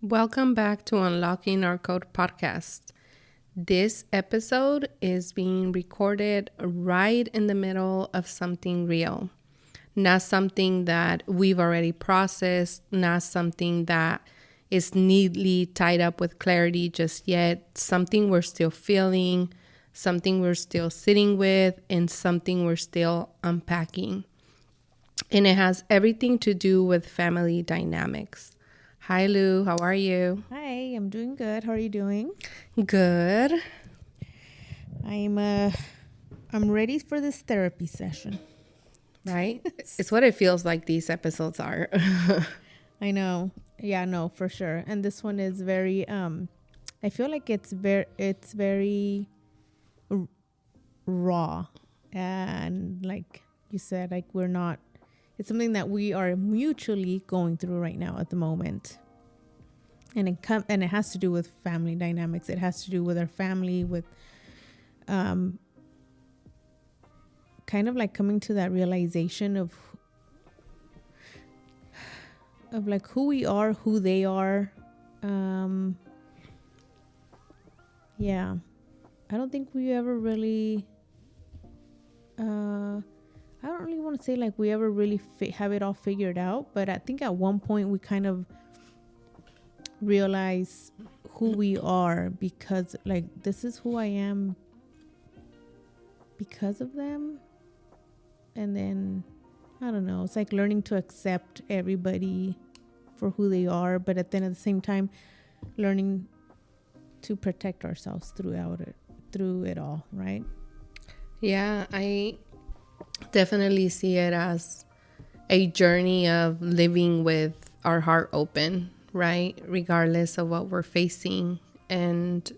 Welcome back to Unlocking Our Code podcast. This episode is being recorded right in the middle of something real. Not something that we've already processed, not something that is neatly tied up with clarity just yet, something we're still feeling, something we're still sitting with, and something we're still unpacking. And it has everything to do with family dynamics. Hi, Lou. How are you? Hi, I'm doing good. How are you doing? Good. I'm ready for this therapy session. Right? It's what it feels like these episodes are. I know. Yeah, no, for sure. And this one is very I feel like it's very raw, and like you said, like it's something that we are mutually going through right now at the moment. And it has to do with family dynamics. It has to do with our family, with kind of like coming to that realization of like who we are, who they are. Yeah, I don't think we ever really I don't really want to say like we ever really have it all figured out, but I think at one point we kind of realize who we are, because like this is who I am because of them. And then I don't know, it's like learning to accept everybody for who they are, but at the same time learning to protect ourselves through it all, right? Yeah, I definitely see it as a journey of living with our heart open, right? Regardless of what we're facing. And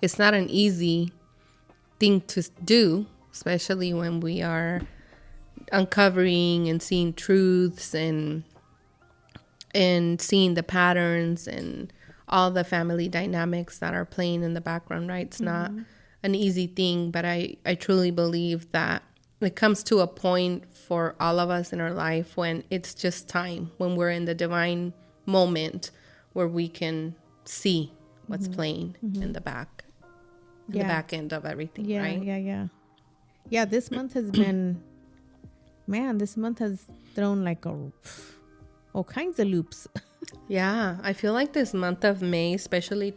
it's not an easy thing to do, especially when we are uncovering and seeing truths and seeing the patterns and all the family dynamics that are playing in the background, right? It's not an easy thing, but I truly believe that it comes to a point for all of us in our life when it's just time, when we're in the divine moment where we can see what's playing in the back, the back end of everything, right? Yeah, this month has been, man, this month has thrown like all kinds of loops. Yeah, I feel like this month of May, especially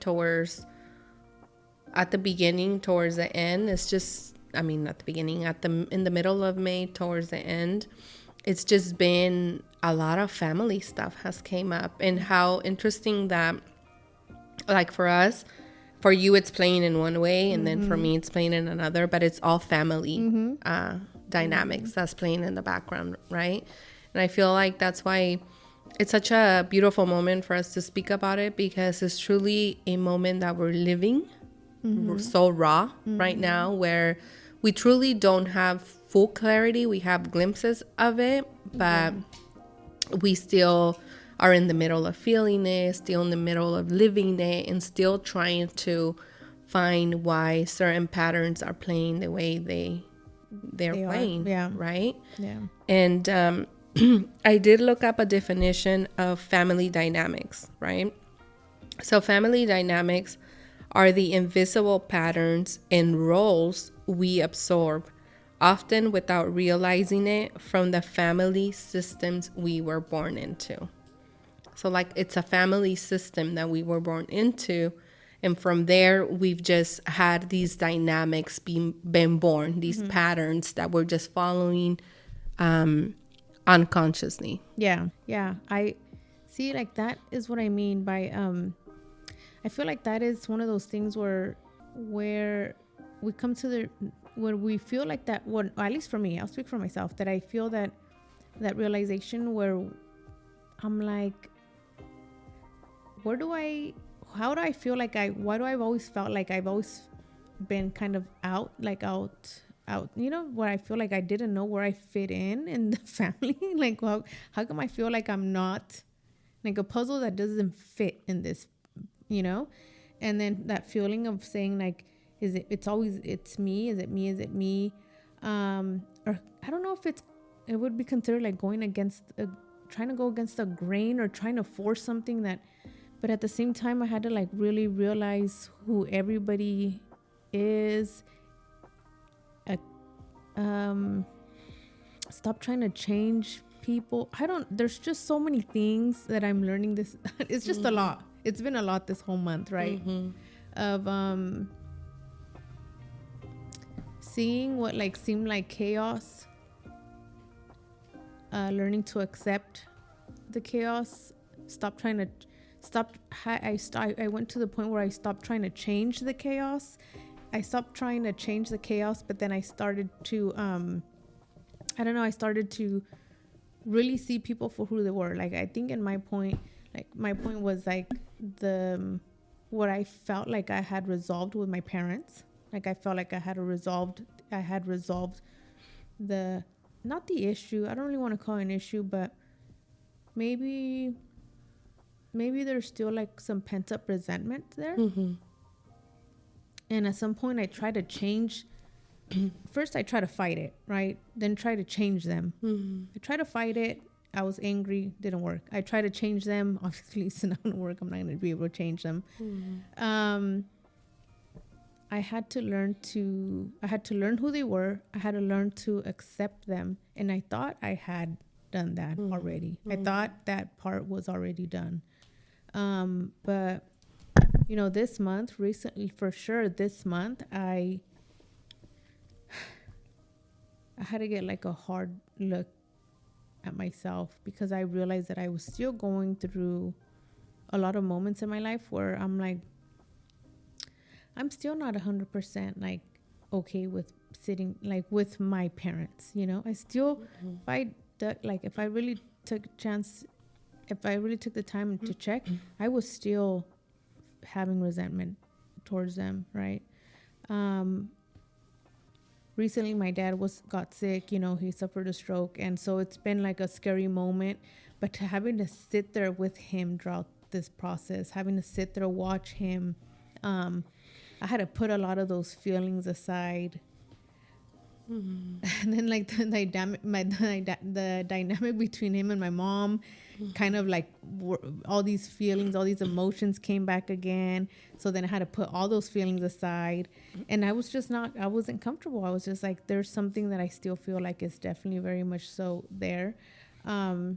at the beginning, towards the end, it's just, I mean, at the beginning, in the middle of May, towards the end, it's just been a lot of family stuff has came up. And how interesting that, like for us, for you, it's playing in one way, and then for me, it's playing in another, but it's all family dynamics that's playing in the background, right? And I feel like that's why it's such a beautiful moment for us to speak about it, because it's truly a moment that we're living. We're so raw right now, where we truly don't have full clarity. We have glimpses of it, but we still are in the middle of feeling it, still in the middle of living it, and still trying to find why certain patterns are playing the way they're playing, right? Yeah. And I did look up a definition of family dynamics, right? So family dynamics are the invisible patterns and roles we absorb, often without realizing it, from the family systems we were born into. So like it's a family system that we were born into, and from there we've just had these dynamics been born, these patterns that we're just following unconsciously. Yeah. I see, like that is what I mean by I feel like that is one of those things where we come to where we feel like that one, at least for me, I'll speak for myself, that I feel that realization where I'm like, how do I feel like why do I've always felt like I've always been kind of out, you know, where I feel like I didn't know where I fit in the family. Like, well, how come I feel like I'm not, like a puzzle that doesn't fit in this, you know? And then that feeling of saying like, it's me, is it me? Or I don't know if it would be considered like going against trying to go against the grain, or trying to force something that But at the same time, I had to like really realize who everybody is. Stop trying to change people. There's just so many things that I'm learning this. It's just a lot. It's been a lot this whole month, right? Of seeing what like seemed like chaos, learning to accept the chaos. I went to the point where I stopped trying to change the chaos. I stopped trying to change the chaos, but then I started to I started to really see people for who they were. Like, I think my point was like what I felt like I had resolved with my parents. Like, I felt like I had resolved not the issue. I don't really want to call it an issue, but maybe there's still like some pent up resentment there. And at some point I tried to change. First I tried to fight it, right? Then try to change them. I tried to fight it. I was angry. Didn't work. I tried to change them. Obviously it's not going to work. I'm not going to be able to change them. I had to learn who they were. I had to learn to accept them. And I thought I had done that already. I thought that part was already done. But you know, this month, recently, for sure, this month, I had to get like a hard look at myself, because I realized that I was still going through a lot of moments in my life where I'm like, I'm still not 100% like okay with sitting like with my parents, you know. I still, if I really took the time to check, I was still having resentment towards them, right? Recently my dad got sick, you know, he suffered a stroke, and so it's been like a scary moment. But having to sit there with him throughout this process, having to sit there, watch him, I had to put a lot of those feelings aside. And then like the dynamic between him and my mom, kind of like all these feelings, all these emotions came back again. So then I had to put all those feelings aside, and I wasn't comfortable. I was just like, there's something that I still feel like is definitely very much so there. And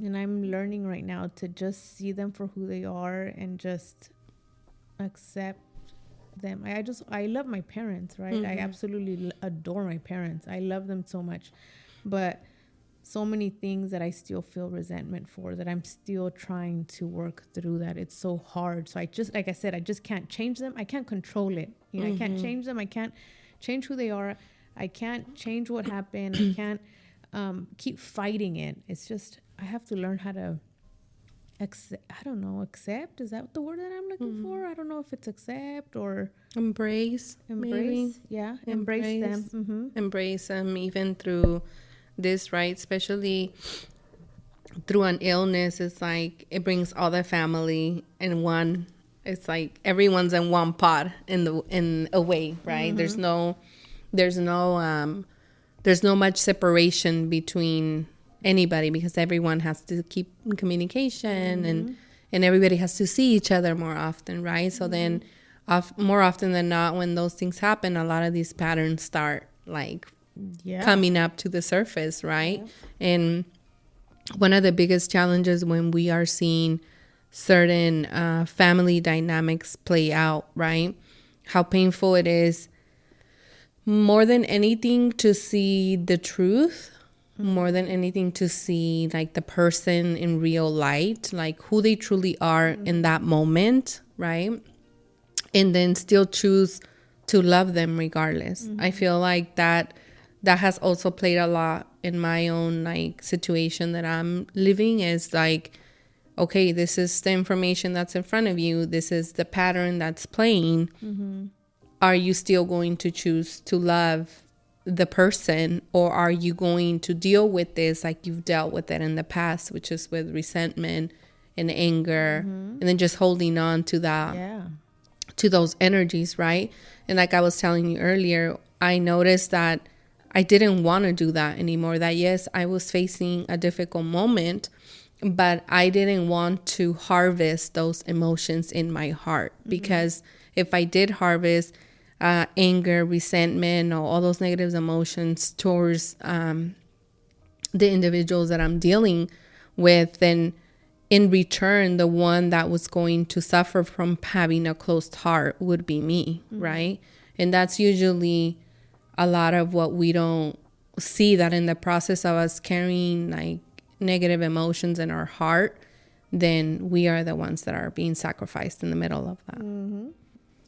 I'm learning right now to just see them for who they are and just accept them. I love my parents, right? I absolutely adore my parents. I love them so much, but so many things that I still feel resentment for, that I'm still trying to work through. That it's so hard. So I just, like I said, I just can't change them. I can't control it. You know, I can't change them. I can't change who they are. I can't change what happened. I can't keep fighting it. It's just, I have to learn how to accept. Is that the word that I'm looking for? I don't know if it's accept or embrace. Maybe. Yeah, embrace them. Embrace them even through this, right? Especially through an illness. It's like it brings all the family in one. It's like everyone's in one pot in a way, right? There's no much separation between anybody, because everyone has to keep in communication and everybody has to see each other more often, right? So then more often than not, when those things happen, a lot of these patterns start like coming up to the surface, right? And one of the biggest challenges when we are seeing certain family dynamics play out, right? How painful it is, more than anything, to see the truth, more than anything to see like the person in real light, like who they truly are in that moment, right? And then still choose to love them regardless. I feel like that has also played a lot in my own like situation that I'm living, is like, okay, this is the information that's in front of you. This is the pattern that's playing. Are you still going to choose to love the person, or are you going to deal with this like you've dealt with it in the past, which is with resentment and anger, and then just holding on to that, to those energies, right? And like I was telling you earlier, I noticed that I didn't want to do that anymore. That yes, I was facing a difficult moment, but I didn't want to harvest those emotions in my heart, because if I did harvest anger, resentment, or all those negative emotions towards the individuals that I'm dealing with, then in return, the one that was going to suffer from having a closed heart would be me, right? And that's usually a lot of what we don't see, that in the process of us carrying like negative emotions in our heart, then we are the ones that are being sacrificed in the middle of that. And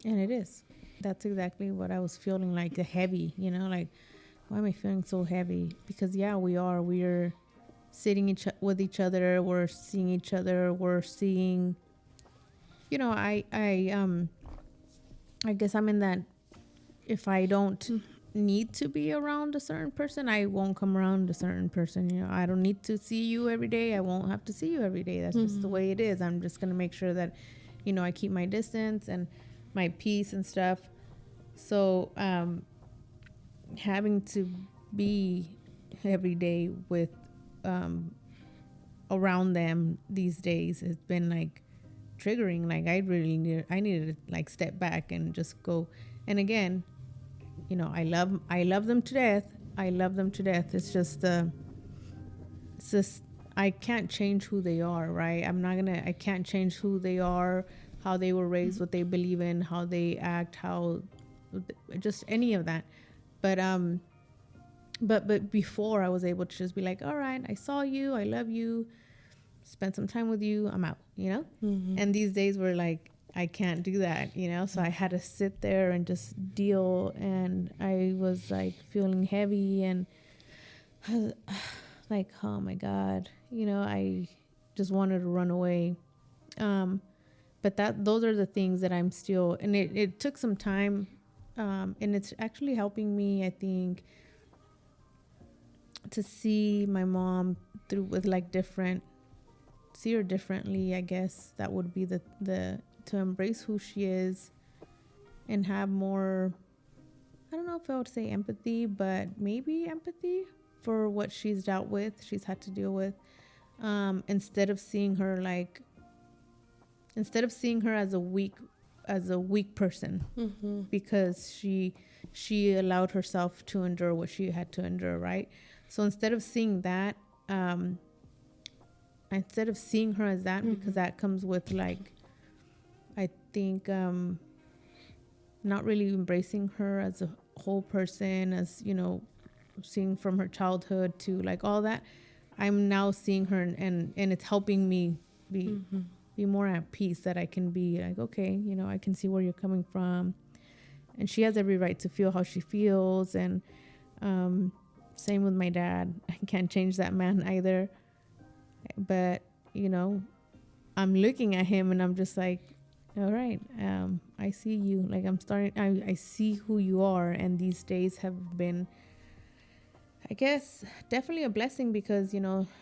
it is. That's exactly what I was feeling, like the heavy, like, why am I feeling so heavy? Because yeah, we're sitting with each other, we're seeing each other, we're seeing, I guess I'm in that, if I don't need to be around a certain person, I won't come around a certain person. I don't need to see you every day, I won't have to see you every day. That's just the way it is. I'm just going to make sure that, I keep my distance and my peace and stuff. So having to be every day with around them these days has been like triggering. Like I needed to like step back and just go. And again, I love them to death. It's just I can't change who they are, right? I can't change who they are, how they were raised, what they believe in, how they act, how, just any of that. But before, I was able to just be like, all right, I saw you, I love you, spend some time with you, I'm out, And these days were like, I can't do that, So I had to sit there and just deal, and I was like feeling heavy, and I was like, oh my God, I just wanted to run away. But those are the things that I'm still, and it took some time, and it's actually helping me, I think, to see my mom through with like see her differently. I guess that would be the to embrace who she is and have more, I don't know if I would say empathy, but maybe empathy for what she's had to deal with, instead of seeing her as a weak person, because she allowed herself to endure what she had to endure, right? So instead of seeing that, instead of seeing her as that, because that comes with like, I think, not really embracing her as a whole person, as, seeing from her childhood to like all that, I'm now seeing her and it's helping me be more at peace, that I can be like, okay, I can see where you're coming from, and she has every right to feel how she feels. And same with my dad. I can't change that man either, but I'm looking at him and I'm just like, all right, I see you. Like I see who you are, and these days have been, I guess, definitely a blessing, because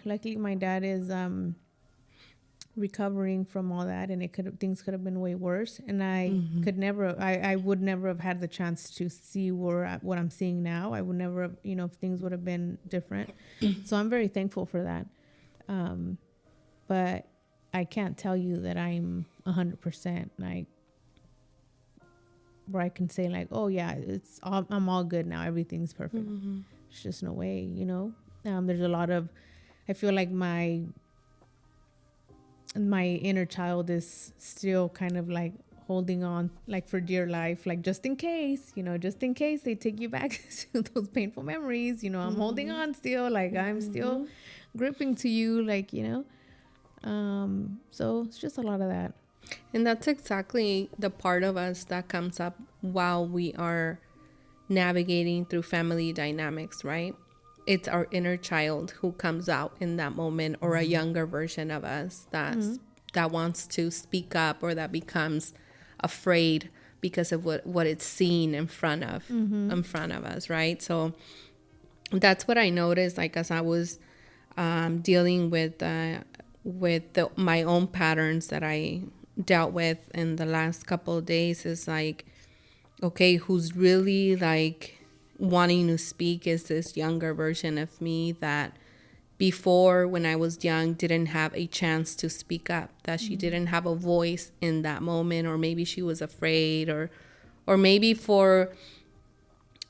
luckily my dad is recovering from all that, and things could have been way worse, and I would never have had the chance to see what I'm seeing now. I would never have, if things would have been different. So I'm very thankful for that, but I can't tell you that I'm 100% like where I can say like, oh yeah, I'm all good now, everything's perfect. It's just no way. There's a lot of, I feel like my inner child is still kind of like holding on, like for dear life, like just in case they take you back to those painful memories, I'm holding on still, like I'm still gripping to you, like, so it's just a lot of that. And that's exactly the part of us that comes up while we are navigating through family dynamics, right? It's our inner child who comes out in that moment, or a younger version of us that wants to speak up, or that becomes afraid because of what it's seen in front of us, right? So that's what I noticed, like as I was dealing with my own patterns that I dealt with in the last couple of days, is like, okay, who's really like wanting to speak is this younger version of me that before, when I was young, didn't have a chance to speak up, that she didn't have a voice in that moment, or maybe she was afraid, or maybe for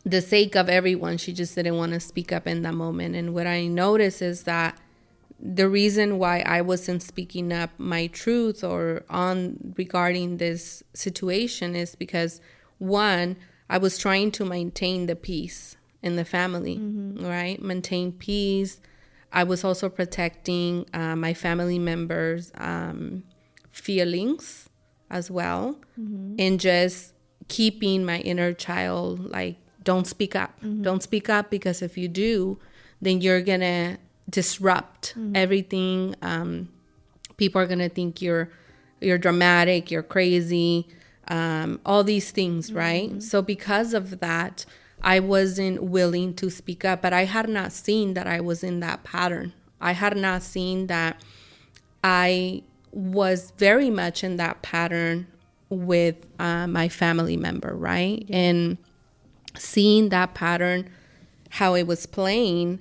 the sake of everyone, she just didn't want to speak up in that moment. And what I noticed is that the reason why I wasn't speaking up my truth or on regarding this situation is because, one, I was trying to maintain the peace in the family, right? Maintain peace. I was also protecting my family members' feelings as well, and just keeping my inner child like, don't speak up. Don't speak up, because if you do, then you're going to disrupt everything. People are going to think you're dramatic, you're crazy, all these things, right? So because of that, I wasn't willing to speak up, but I had not seen that I was in that pattern. I had not seen that I was very much in that pattern with my family member, right? And seeing that pattern, how it was playing,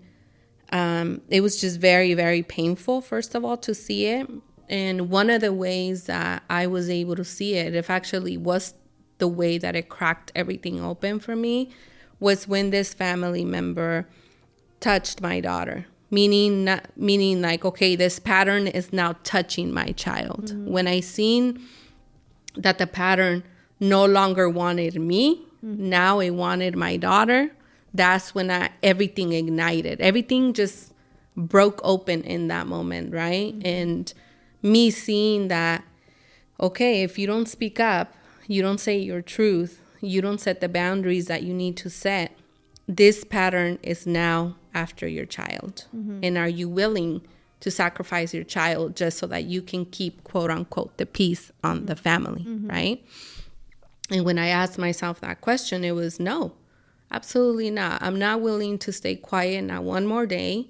it was just very, very painful, first of all, to see it. And one of the ways that I was able to see it, if actually was the way that it cracked everything open for me, was when this family member touched my daughter. Meaning like, okay, this pattern is now touching my child. When I seen that the pattern no longer wanted me, now it wanted my daughter, that's when everything ignited. Everything just broke open in that moment, right? And me seeing that, okay, if you don't speak up, you don't say your truth, you don't set the boundaries that you need to set, this pattern is now after your child. And are you willing to sacrifice your child just so that you can keep, quote unquote, the peace on the family, right? And when I asked myself that question, it was no, absolutely not. I'm not willing to stay quiet not one more day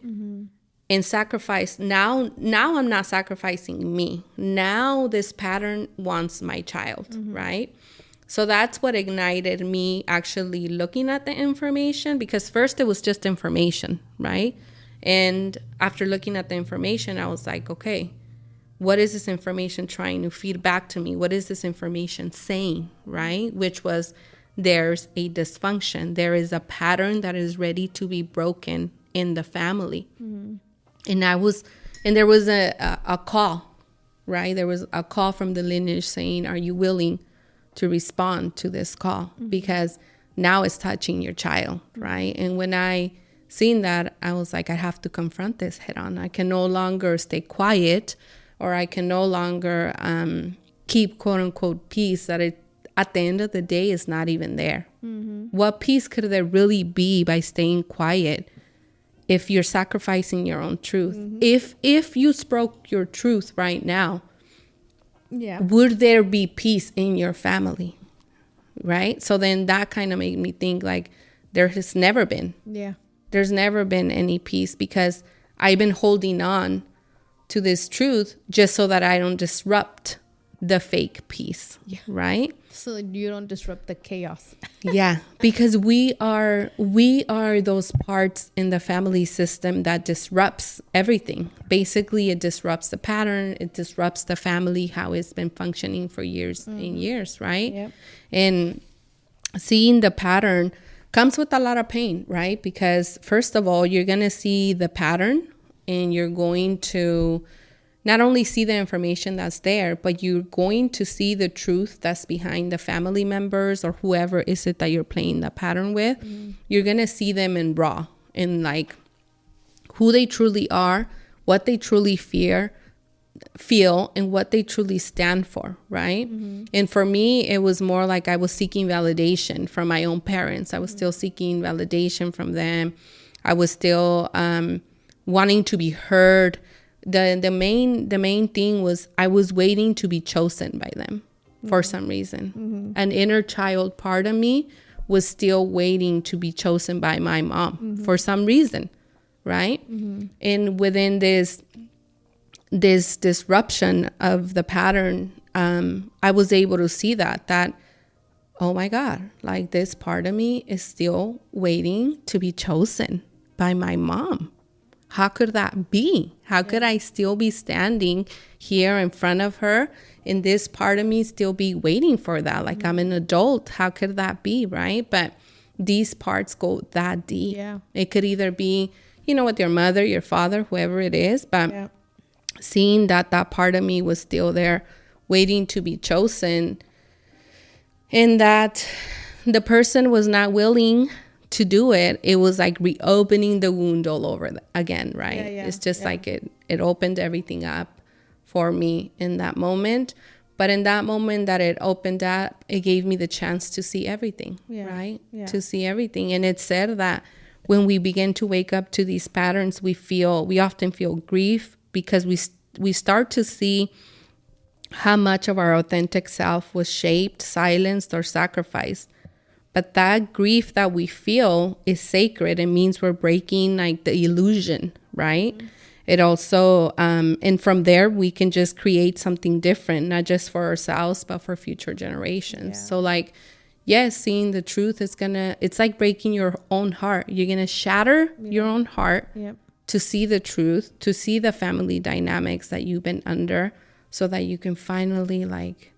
and sacrifice. Now I'm not sacrificing me. Now this pattern wants my child, right? So that's what ignited me actually looking at the information, because first it was just information, right? And after looking at the information, I was like, okay, what is this information trying to feed back to me? What is this information saying, right? Which was, there's a dysfunction. There is a pattern that is ready to be broken in the family. And there was a call, right? There was a call from the lineage saying, are you willing to respond to this call? Because now it's touching your child, right? And when I seen that, I was like, I have to confront this head on. I can no longer stay quiet, or I can no longer keep, quote unquote, peace that it, at the end of the day, is not even there. What peace could there really be by staying quiet if you're sacrificing your own truth? If you spoke your truth right now, would there be peace in your family, right? So then that kind of made me think, like, there has never been. There's never been any peace, because I've been holding on to this truth just so that I don't disrupt the fake peace, right? So you don't disrupt the chaos. Because we are those parts in the family system that disrupts everything. Basically, it disrupts the pattern, it disrupts the family, how it's been functioning for years and years, right? And seeing the pattern comes with a lot of pain, right? Because first of all, you're going to see the pattern, and you're going to not only see the information that's there, but you're going to see the truth that's behind the family members or whoever is it that you're playing the pattern with. You're going to see them in raw, in like who they truly are, what they truly feel, and what they truly stand for, right? And for me, it was more like I was seeking validation from my own parents. I was still seeking validation from them. I was still wanting to be heard. The main thing was I was waiting to be chosen by them for some reason. An inner child part of me was still waiting to be chosen by my mom for some reason, right? And within this disruption of the pattern, I was able to see that, oh my God, like this part of me is still waiting to be chosen by my mom. how could that be? How could I still be standing here in front of her, and this part of me still be waiting for that? Like, I'm an adult. How could that be, right? But these parts go that deep. Yeah. It could either be, with your mother, your father, whoever it is, but Yeah. seeing that part of me was still there waiting to be chosen, and that the person was not willing to do it. It was like reopening the wound all over again, right? It's just like it opened everything up for me in that moment. But in that moment that it opened up, it gave me the chance to see everything, right? To see everything. And it said that when we begin to wake up to these patterns, we often feel grief, because we start to see how much of our authentic self was shaped, silenced, or sacrificed. But that grief that we feel is sacred. It means we're breaking like the illusion, right? Mm-hmm. It also, and from there, we can just create something different, not just for ourselves, but for future generations. So like, yes, seeing the truth it's like breaking your own heart. You're going to shatter your own heart to see the truth, to see the family dynamics that you've been under, so that you can finally like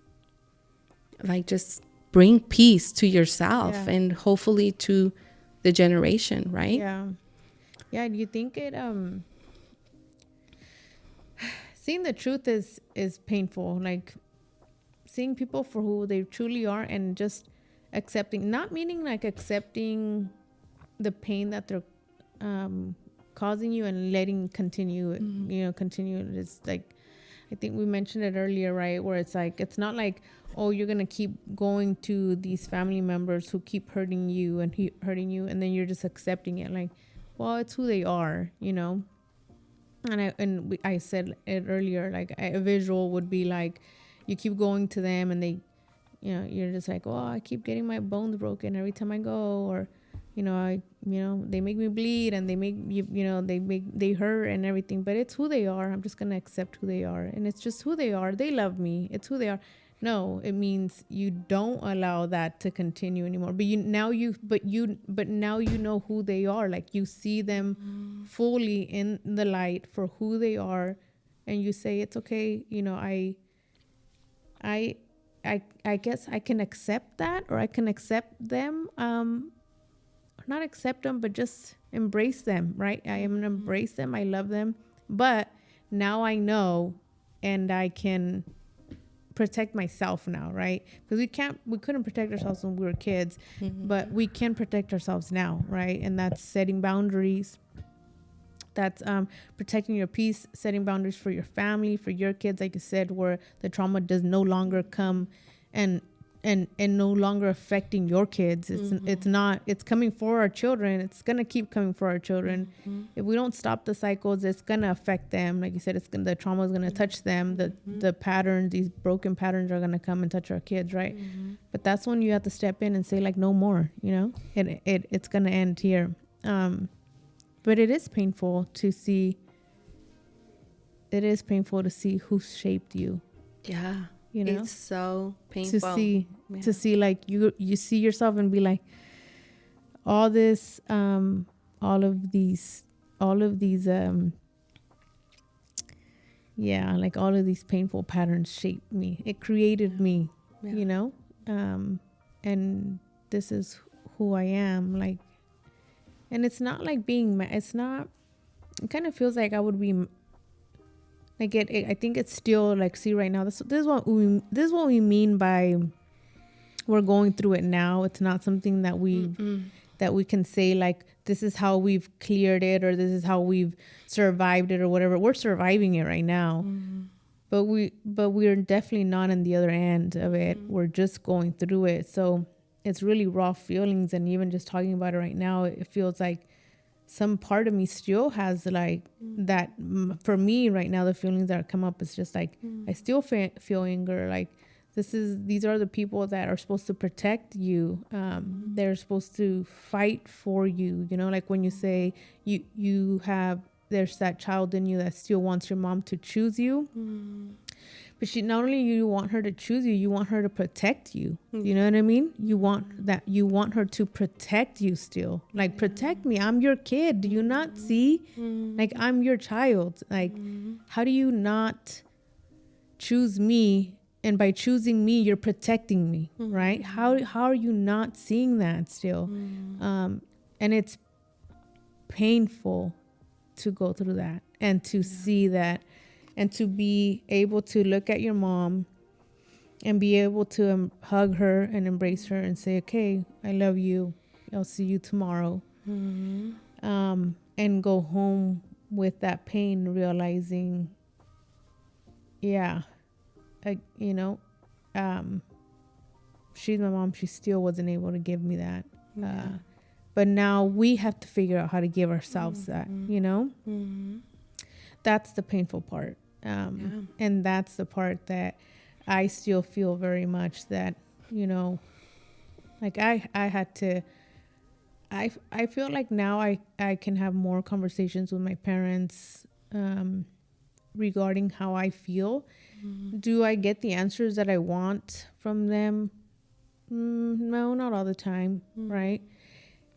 just bring peace to yourself and hopefully to the generation, right? Do you think it seeing the truth is painful, like seeing people for who they truly are, and just accepting, not meaning like accepting the pain that they're causing you and letting continue it's like, I think we mentioned it earlier, right? Where it's like, it's not like, oh, you're going to keep going to these family members who keep hurting you, and then you're just accepting it. Like, well, it's who they are, And I said it earlier, like a visual would be like, you keep going to them and they, you're just like, oh, I keep getting my bones broken every time I go, or, they make me bleed, and they make you, they hurt and everything, but it's who they are. I'm just going to accept who they are. And it's just who they are. They love me. It's who they are. No, it means you don't allow that to continue anymore. But now you know who they are. Like, you see them fully in the light for who they are, and you say, it's okay. I guess I can accept that, or I can accept them. Not accept them, but just embrace them, right? I am going to embrace them. I love them. But now I know, and I can protect myself now, right? Because we couldn't protect ourselves when we were kids, but we can protect ourselves now, right? And that's setting boundaries. That's protecting your peace, setting boundaries for your family, for your kids, like you said, where the trauma does no longer come and no longer affecting your kids. It's coming for our children. It's going to keep coming for our children. If we don't stop the cycles, it's going to affect them. Like you said, the trauma is going to touch them. The patterns, these broken patterns are going to come and touch our kids, right? But that's when you have to step in and say, like, no more, it's going to end here. But it is painful to see. It is painful to see who shaped you. Yeah. It's so painful to see like you see yourself and be like, all of these like all of these painful patterns shaped me. It created me, and this is who I am. Like, and it's not like it kind of feels like I would be like I think it's still like, see, right now, this is what we mean by we're going through it now. It's not something that we can say like, this is how we've cleared it, or this is how we've survived it, or whatever. We're surviving it right now. But we're definitely not on the other end of it. We're just going through it. So it's really raw feelings. And even just talking about it right now, it feels like some part of me still has like that. For me right now, the feelings that come up is just like, I still feel anger. Like, these are the people that are supposed to protect you. They're supposed to fight for you. Like when you say there's that child in you that still wants your mom to choose you. But she, not only you want her to choose you, you want her to protect you. You know what I mean? You want her to protect you still. Like, protect me. I'm your kid. Do you not see? Like, I'm your child. Like, how do you not choose me? And by choosing me, you're protecting me, right? How are you not seeing that still? And it's painful to go through that and to see that, and to be able to look at your mom and be able to hug her and embrace her and say, okay, I love you. I'll see you tomorrow. And go home with that pain, realizing, yeah, you know, she's my mom. She still wasn't able to give me that. But now we have to figure out how to give ourselves that, you know? That's the painful part. And that's the part that I still feel very much that, you know, like I had to, I feel like now I can have more conversations with my parents regarding how I feel. Do I get the answers that I want from them? No, not all the time, right?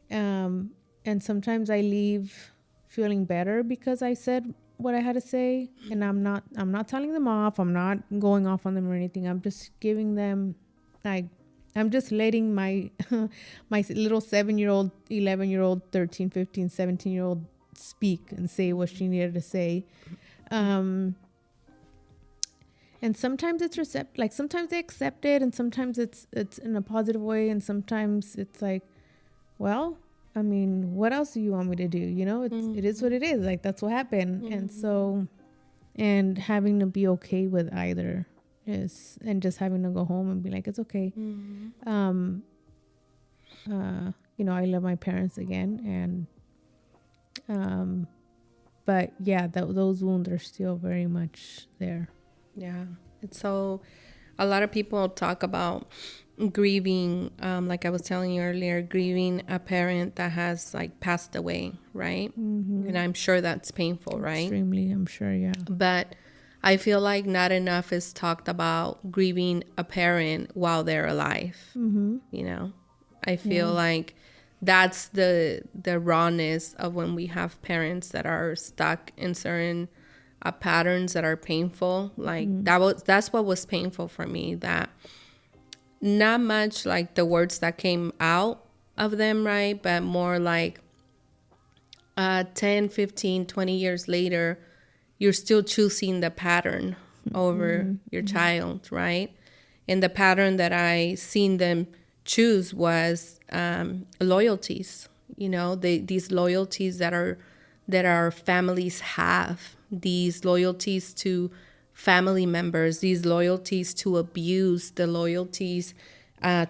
And sometimes I leave feeling better because I said what I had to say, and I'm not telling them off. I'm not going off on them or anything. I'm just giving them, like, I'm just letting my my little 7-year-old, 11-year-old, 13, 15, 17-year-old speak and say what she needed to say. And sometimes it's like sometimes they accept it, and sometimes it's in a positive way, and sometimes it's like, well, I mean, what else do you want me to do? You know, it is what it is. Like, that's what happened. And so, and having to be okay with either is, and just having to go home and be like, it's okay. You know, I love my parents again. And, but yeah, those wounds are still very much there. Yeah. And so a lot of people talk about grieving, like I was telling you earlier, grieving a parent that has like passed away, right? And I'm sure that's painful, right? Extremely, I'm sure, yeah. But I feel like not enough is talked about grieving a parent while they're alive. You know, I feel like that's the rawness of when we have parents that are stuck in certain patterns that are painful. Like that's what was painful for me, that not much like the words that came out of them, right? But more like 10, 15, 20 years later, you're still choosing the pattern over your child, right? And the pattern that I seen them choose was loyalties, you know, these loyalties that our families have, these loyalties to family members, these loyalties to abuse, the loyalties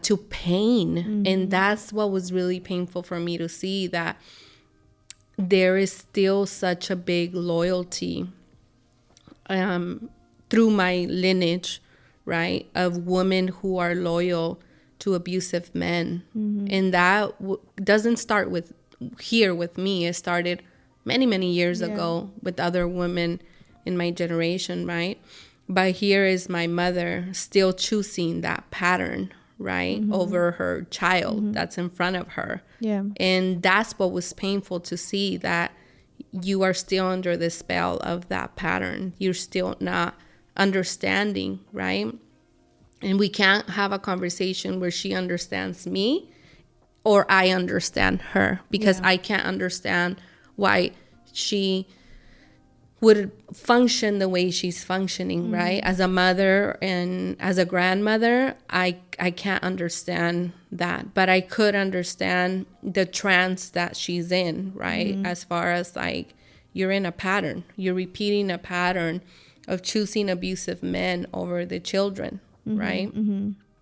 to pain. And that's what was really painful for me to see, that there is still such a big loyalty through my lineage, right, of women who are loyal to abusive men. And that doesn't start with here with me. It started many years ago with other women in my generation, right? But here is my mother still choosing that pattern, right, over her child that's in front of her. And that's what was painful to see, that you are still under the spell of that pattern. You're still not understanding, right? And we can't have a conversation where she understands me or I understand her, because I can't understand why she would function the way she's functioning, right? As a mother and as a grandmother, I can't understand that. But I could understand the trance that she's in, right? As far as like, you're in a pattern. You're repeating a pattern of choosing abusive men over the children, right?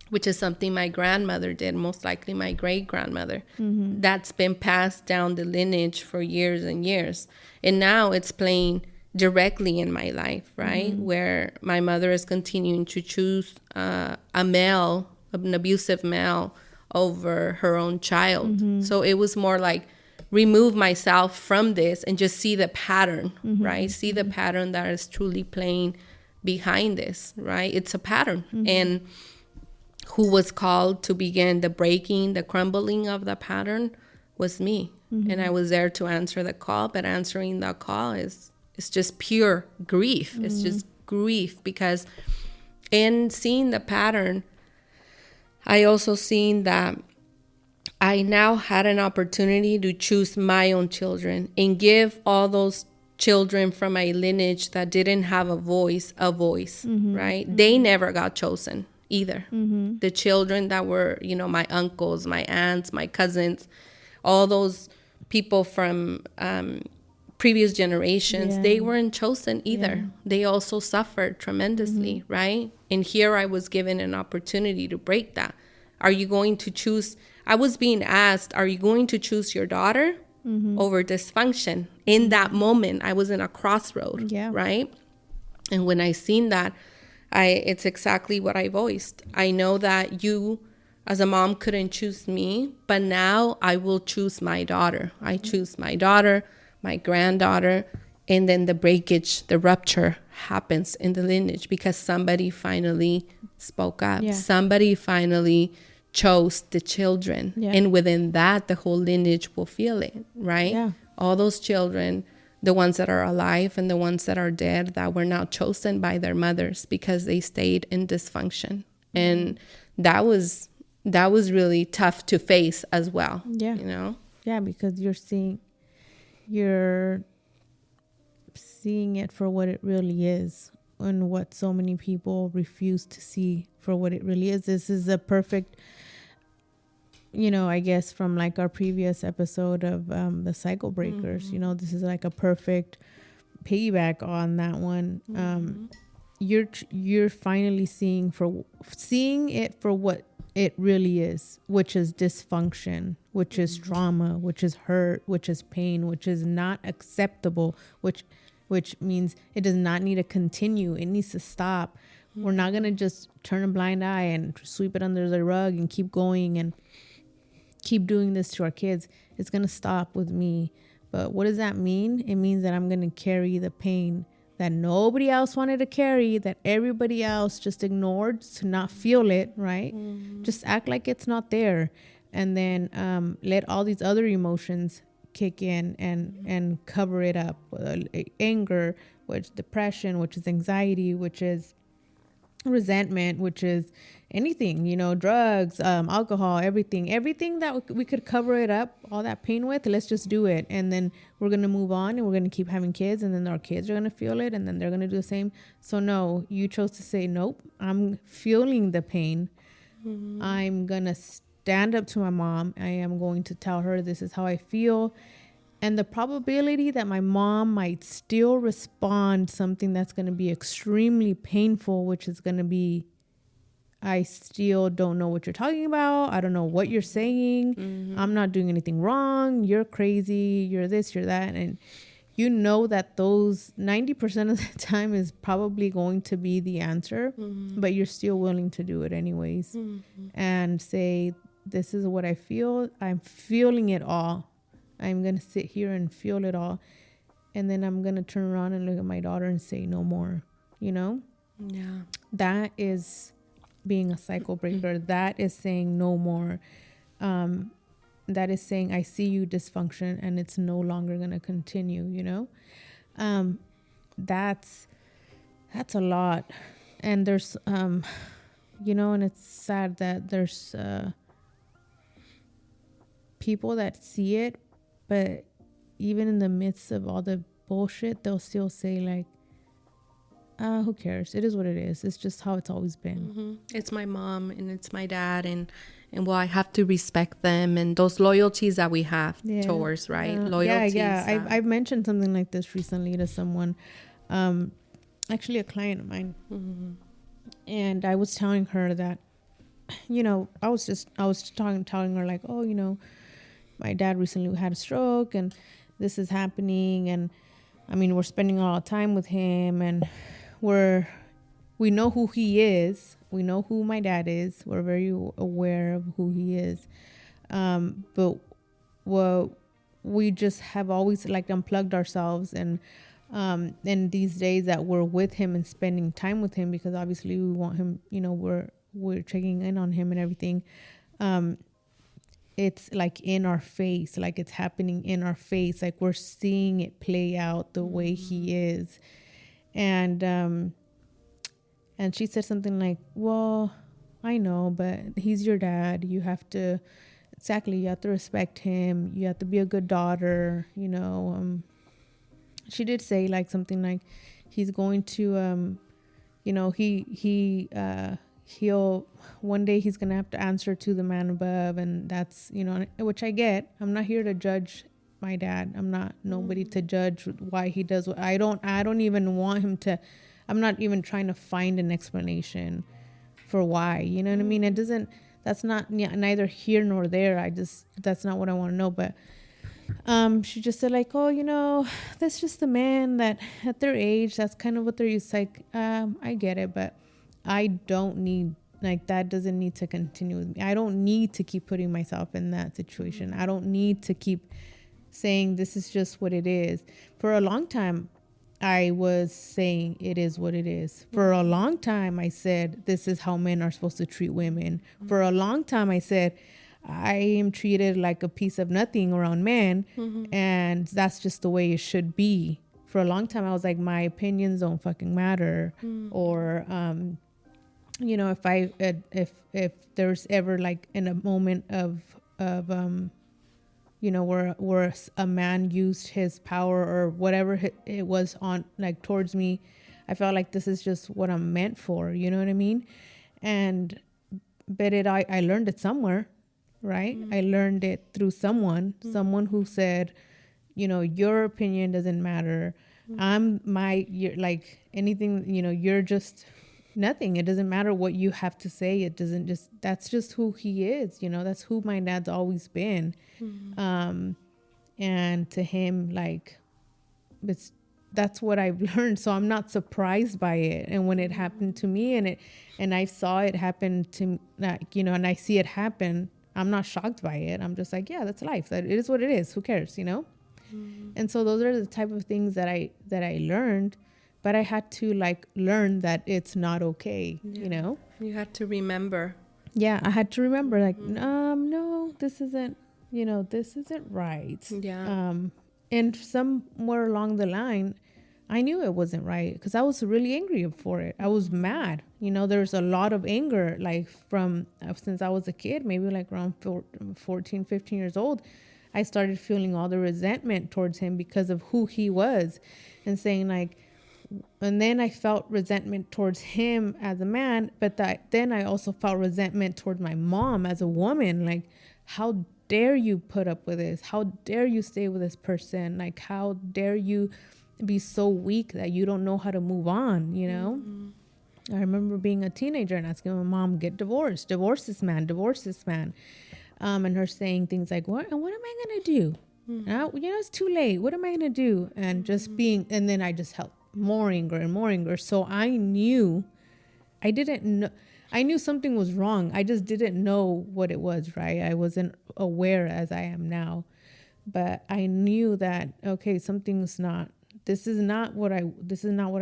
Which is something my grandmother did, most likely my great-grandmother. That's been passed down the lineage for years and years. And now it's playing directly in my life, right? Where my mother is continuing to choose a male, an abusive male, over her own child. So it was more like, remove myself from this and just see the pattern, right? See the pattern that is truly playing behind this, right? It's a pattern. And who was called to begin the breaking, the crumbling of the pattern was me. And I was there to answer the call, but answering the call is just pure grief. It's just grief, because in seeing the pattern, I also seen that I now had an opportunity to choose my own children and give all those children from my lineage that didn't have a voice, right? They never got chosen either. The children that were, my uncles, my aunts, my cousins, all those people from previous generations, they weren't chosen either. They also suffered tremendously, right? And here I was given an opportunity to break that. Are you going to choose? I was being asked, are you going to choose your daughter over dysfunction? In that moment, I was in a crossroad, right? And when I seen that, it's exactly what I voiced. I know that you, as a mom, couldn't choose me, but now I will choose my daughter. I choose my daughter, my granddaughter, and then the breakage, the rupture happens in the lineage because somebody finally spoke up. Somebody finally chose the children. And within that, the whole lineage will feel it, right? All those children, the ones that are alive and the ones that are dead, that were now chosen by their mothers because they stayed in dysfunction. And that was really tough to face as well. Yeah, because you're seeing it for what it really is, and what so many people refuse to see for what it really is. This is a perfect, I guess from like our previous episode of the cycle breakers, this is like a perfect piggyback on that one. You're finally seeing it for what it really is, which is dysfunction, which is trauma, which is hurt, which is pain, which is not acceptable, which means it does not need to continue. It needs to stop. We're not going to just turn a blind eye and sweep it under the rug and keep going and keep doing this to our kids. It's going to stop with me. But what does that mean? It means that I'm going to carry the pain that nobody else wanted to carry, that everybody else just ignored to not feel it, right? Just act like it's not there. And then let all these other emotions kick in and cover it up. Anger, which is depression, which is anxiety, which is resentment, which is anything, drugs, alcohol, everything that we could cover it up, all that pain with, let's just do it. And then we're going to move on and we're going to keep having kids, and then our kids are going to feel it, and then they're going to do the same. So no, you chose to say, nope, I'm feeling the pain. I'm going to stand up to my mom. I am going to tell her this is how I feel. And the probability that my mom might still respond something that's going to be extremely painful, which is going to be, I still don't know what you're talking about. I don't know what you're saying. I'm not doing anything wrong. You're crazy. You're this, you're that. And that those 90% of the time is probably going to be the answer, but you're still willing to do it anyways and say, this is what I feel. I'm feeling it all. I'm going to sit here and feel it all. And then I'm going to turn around and look at my daughter and say, no more, Yeah. That is being a cycle breaker. That is saying no more. That is saying, I see you dysfunction and it's no longer going to continue, That's a lot. And there's, and it's sad that there's people that see it, but even in the midst of all the bullshit, they'll still say like, who cares? It is what it is. It's just how it's always been. It's my mom and it's my dad, and well, I have to respect them and those loyalties that we have towards, right? Loyalties. Yeah. I've mentioned something like this recently to someone, actually a client of mine, and I was telling her that, I was telling her like, oh, my dad recently had a stroke and this is happening, and I mean, we're spending a lot of time with him, and we know who he is. We know who my dad is. We're very aware of who he is. But we just have always like unplugged ourselves and And these days that we're with him and spending time with him, because obviously we want him, we're checking in on him and everything. It's like in our face, like it's happening in our face, like we're seeing it play out the way he is. And she said something like, well, I know, but he's your dad. You have to respect him. You have to be a good daughter, she did say like something like he's going to he'll one day he's gonna have to answer to the man above, and that's which I get. I'm not here to judge my dad. I'm not nobody to judge why he does what I don't even want him to. I'm not even trying to find an explanation for why, you know what I mean? It doesn't, that's not neither here nor there. That's not what I want to know. But she just said like, oh, that's just the man that at their age, that's kind of what they're used to. Like, I get it, but I don't need, like, that doesn't need to continue with me. I don't need to keep putting myself in that situation. I don't need to keep saying this is just what it is. For a long time, I was saying it is what it is. For a long time, I said this is how men are supposed to treat women. For a long time, I said I am treated like a piece of nothing around men, and that's just the way it should be. For a long time, I was like, my opinions don't fucking matter. Or if there's ever like in a moment of where a man used his power or whatever it was on, like, towards me, I felt like this is just what I'm meant for, you know what I mean? But I learned it somewhere, right? I learned it through someone who said, your opinion doesn't matter. You're like anything, you're just nothing. It doesn't matter what you have to say. It doesn't just, that's just who he is. That's who my dad's always been. And to him, like, that's what I've learned. So I'm not surprised by it. And when it happened to me and I saw it happen to, like, and I see it happen, I'm not shocked by it. I'm just like, yeah, that's life. That it is what it is. Who cares, And so those are the type of things that I learned. But I had to, like, learn that it's not okay, You had to remember. Yeah, I had to remember, like, no, this isn't, this isn't right. Yeah. And somewhere along the line, I knew it wasn't right because I was really angry for it. I was mad. There's a lot of anger, like, from since I was a kid, maybe like around 14, 15 years old. I started feeling all the resentment towards him because of who he was, and saying like, and then I felt resentment towards him as a man, but then I also felt resentment towards my mom as a woman. Like, how dare you put up with this? How dare you stay with this person? Like, how dare you be so weak that you don't know how to move on, I remember being a teenager and asking my mom, get divorced, divorce this man. And her saying things like, what am I going to do? It's too late. What am I going to do? And just being, and then I just felt more anger and more anger. So I knew something was wrong. I just didn't know what it was, right? I wasn't aware as I am now, but I knew that, okay, this is not what I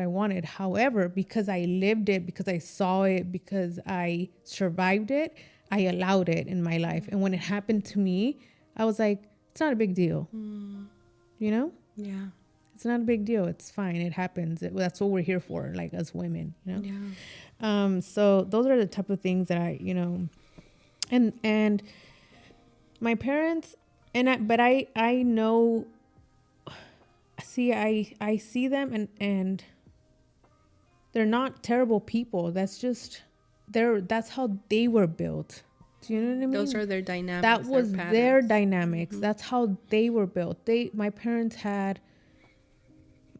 wanted. However, because I lived it, because I saw it, because I survived it, I allowed it in my life. And when it happened to me, I was like, it's not a big deal, Yeah. It's not a big deal. It's fine. It happens. That's what we're here for, like, as women, Yeah. So those are the type of things that I, and my parents, but I know, see, I see them and they're not terrible people. That's how they were built. Do you know what I mean? Those are their dynamics. That was their dynamics. That's how they were built.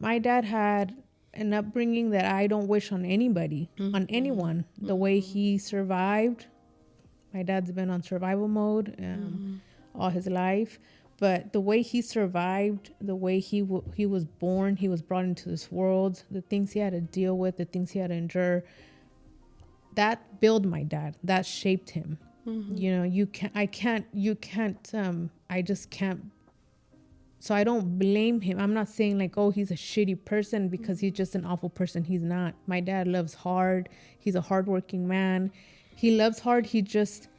My dad had an upbringing that I don't wish on anybody, on anyone. The way he survived. My dad's been on survival mode all his life. But the way he survived, the way he was born, he was brought into this world, the things he had to deal with, the things he had to endure, that built my dad. That shaped him. I just can't so I don't blame him. I'm not saying like, oh, he's a shitty person because he's just an awful person. He's not. My dad loves hard. He's a hardworking man. He loves hard.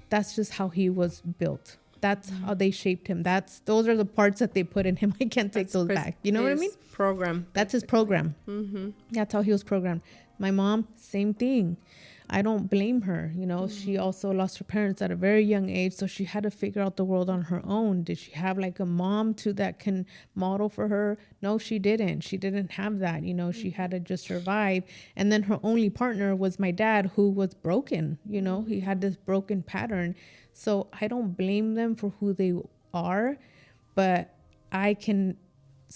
That's just how he was built. That's how they shaped him. Those are the parts that they put in him. I can't take those back. You know what I mean? Program. That's his program. Mm-hmm. That's how he was programmed. My mom, same thing. I don't blame her. You know, she also lost her parents at a very young age, so she had to figure out the world on her own. Did she have like a mom that can model for her? No, she didn't. She didn't have that. You know, she had to just survive. And then her only partner was my dad, who was broken. You know, he had this broken pattern. So I don't blame them for who they are, but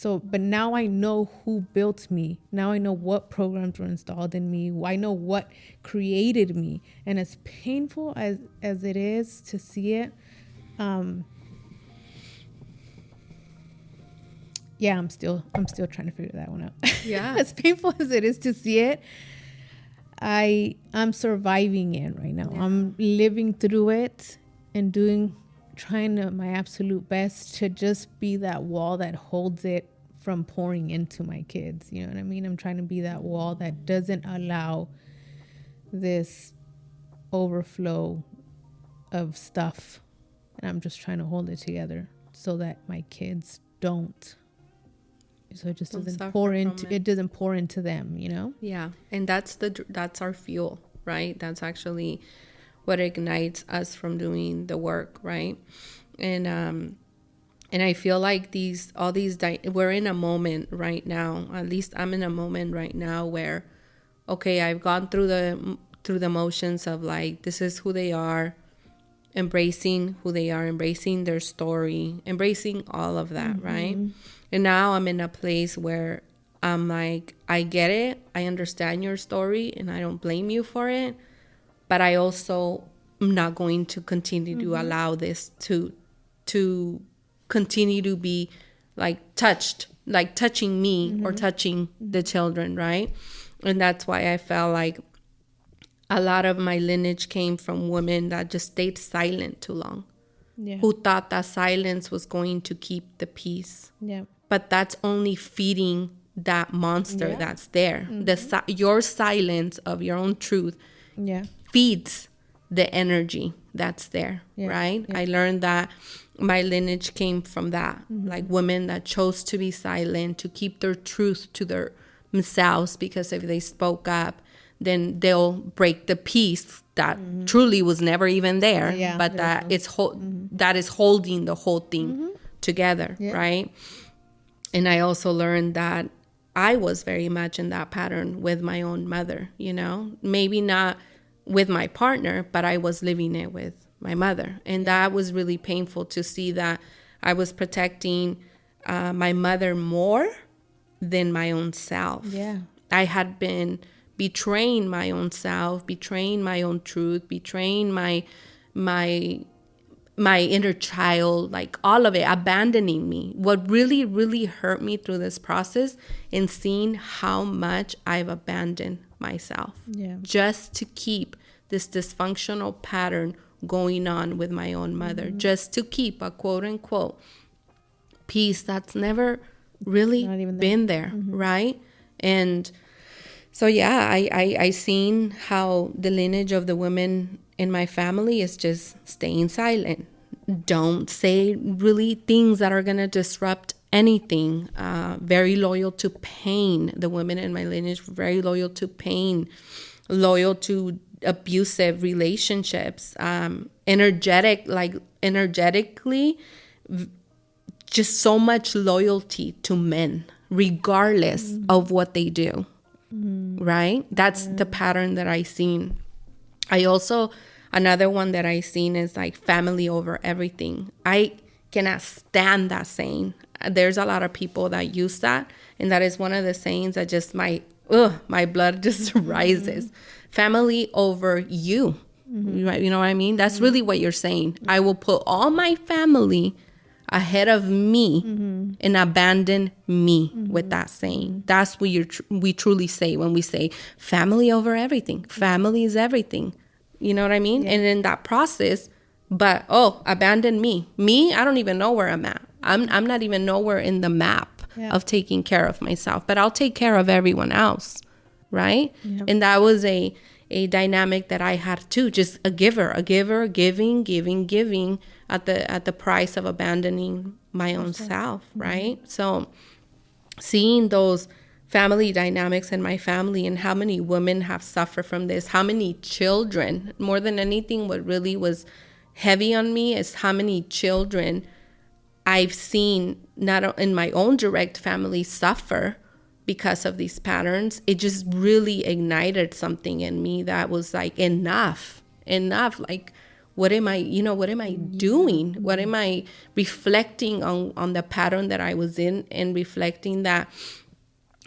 but now I know who built me. Now I know what programs were installed in me. I know what created me. And as painful as it is to see it, yeah, I'm still trying to figure that one out. Yeah. As painful as it is to see it, I'm surviving it right now. Yeah. I'm living through it and trying my absolute best to just be that wall that holds it from pouring into my kids. You know what I mean? I'm trying to be that wall that doesn't allow this overflow of stuff. And I'm just trying to hold it together so that my kids don't. So it just doesn't pour into them, you know? Yeah. And that's our fuel, right? That's actually what ignites us from doing the work, right? And I feel like we're in a moment right now. At least I'm in a moment right now where, okay, I've gone through the motions of like, this is who they are, embracing who they are, embracing their story, embracing all of that, mm-hmm. right? And now I'm in a place where I'm like, I get it, I understand your story, and I don't blame you for it. But I also am not going to continue mm-hmm. to allow this to continue to be like touching me mm-hmm. or touching the children, right? And that's why I felt like a lot of my lineage came from women that just stayed silent too long, who thought that silence was going to keep the peace. Yeah. But that's only feeding that monster that's there. Mm-hmm. Your silence of your own truth feeds the energy that's there, right? Yeah. I learned that my lineage came from that, mm-hmm. like women that chose to be silent, to keep their truth to themselves, because if they spoke up, then they'll break the peace that mm-hmm. truly was never even there, but that that is holding the whole thing mm-hmm. together, right? And I also learned that I was very much in that pattern with my own mother, you know, maybe not with my partner, but I was living it with my mother. And that was really painful to see that I was protecting my mother more than my own self. Yeah. I had been betraying my own self, betraying my own truth, betraying my inner child, like all of it, abandoning me. What really, really hurt me through this process in seeing how much I've abandoned myself just to keep this dysfunctional pattern going on with my own mother, mm-hmm. just to keep a quote unquote peace that's never really been there, mm-hmm. right? And so I seen how the lineage of the women in my family is just staying silent. Don't say really things that are gonna disrupt anything. Very loyal to pain. The women in my lineage were very loyal to pain, loyal to abusive relationships, energetically, just so much loyalty to men, regardless mm-hmm. of what they do. Mm-hmm. Right? That's the pattern that I seen. Another one that I seen is like family over everything. I cannot stand that saying. There's a lot of people that use that, and that is one of the sayings that just my blood just rises. Mm-hmm. Family over you. Mm-hmm. Right? You know what I mean? That's mm-hmm. really what you're saying. Mm-hmm. I will put all my family ahead of me mm-hmm. and abandon me mm-hmm. with that saying. That's what we truly say when we say family over everything. Family is everything. You know what I mean? Yeah. And in that process, abandon me. Me, I don't even know where I'm at. I'm not even nowhere in the map of taking care of myself, but I'll take care of everyone else, right? Yeah. And that was a dynamic that I had too, just a giver, giving at the price of abandoning my own self, right? So seeing those family dynamics in my family and how many women have suffered from this, how many children, more than anything, what really was heavy on me is how many children I've seen not in my own direct family suffer because of these patterns. It just really ignited something in me that was like, enough, like, what am I doing? What am I reflecting on the pattern that I was in, and reflecting that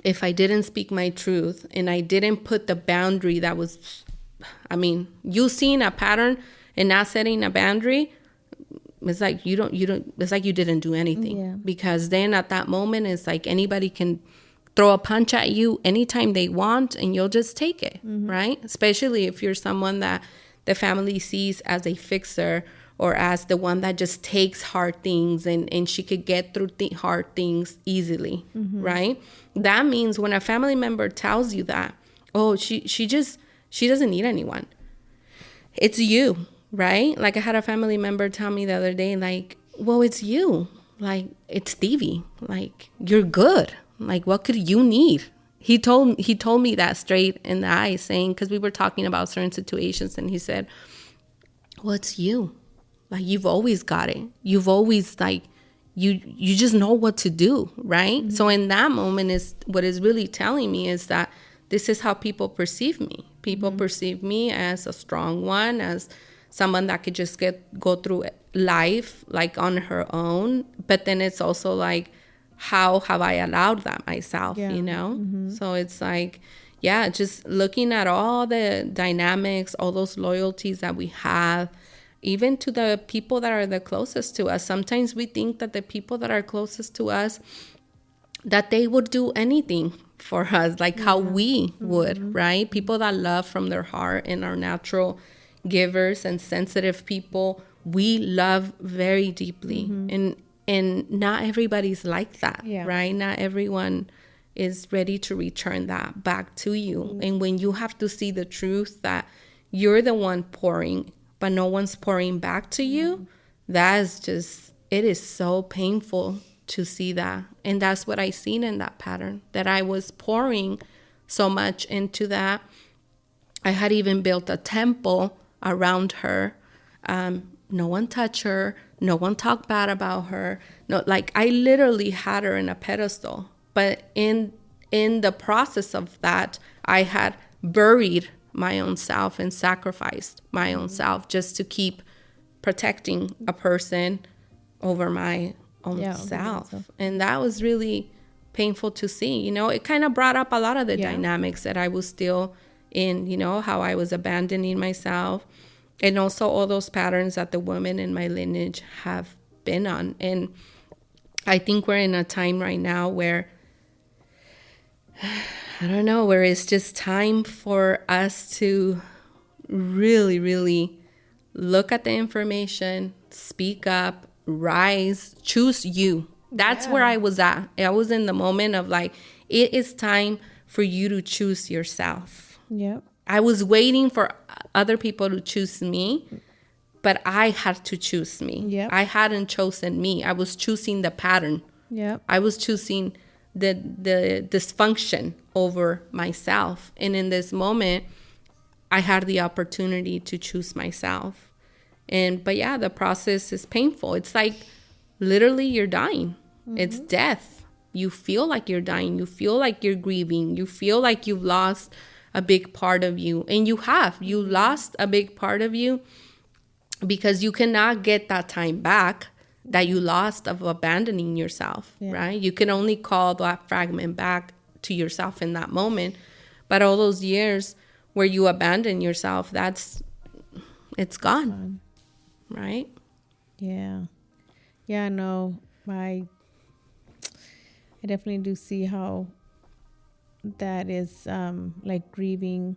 if I didn't speak my truth and I didn't put the boundary that was, you seeing a pattern and not setting a boundary, it's like it's like you didn't do anything. Because then at that moment, it's like anybody can throw a punch at you anytime they want and you'll just take it, right? Especially if you're someone that the family sees as a fixer or as the one that just takes hard things and she could get through hard things easily, right? That means when a family member tells you that, oh, she doesn't need anyone. It's you, right? Like I had a family member tell me the other day, like, well, it's you. Like, it's Stevie. Like, you're good. Like, what could you need? He told me that straight in the eye, saying, because we were talking about certain situations, and he said, well, it's you. Like, you've always got it. You've always, like, you just know what to do, right? So in that moment, is what is really telling me is that this is how people perceive me. People perceive me as a strong one, as someone that could just go through life like on her own. But then it's also like, how have I allowed that myself, you know? So it's like, just looking at all the dynamics, all those loyalties that we have, even to the people that are the closest to us. Sometimes we think that the people that are closest to us, that they would do anything for us, like how we would, right? People that love from their heart and are natural givers and sensitive people, we love very deeply. And not everybody's like that, right? Not everyone is ready to return that back to you. And when you have to see the truth that you're the one pouring, but no one's pouring back to you, that is just, it is so painful to see that. And that's what I seen in that pattern, that I was pouring so much into that. I had even built a temple around her. No one touched her. No one talked bad about her. No, like I literally had her in a pedestal. But in the process of that, I had buried my own self and sacrificed my own self just to keep protecting a person over my own self. And that was really painful to see. You know, it kind of brought up a lot of the dynamics that I was still in, you know, how I was abandoning myself. And also all those patterns that the women in my lineage have been on. And I think we're in a time right now where, I don't know, where it's just time for us to really, really look at the information, speak up, rise, choose you. That's where I was at. I was in the moment of like, it is time for you to choose yourself. Yep. I was waiting for other people to choose me, but I had to choose me. Yep. I hadn't chosen me. I was choosing the pattern. Yep. I was choosing the dysfunction over myself. And in this moment, I had the opportunity to choose myself. But the process is painful. It's like literally you're dying. It's death. You feel like you're dying. You feel like you're grieving. You feel like you've lost a big part of you. And you lost a big part of you because you cannot get that time back that you lost of abandoning yourself, right? You can only call that fragment back to yourself in that moment. But all those years where you abandon yourself, it's gone, right? Yeah. Yeah, no, I definitely do see how that is like grieving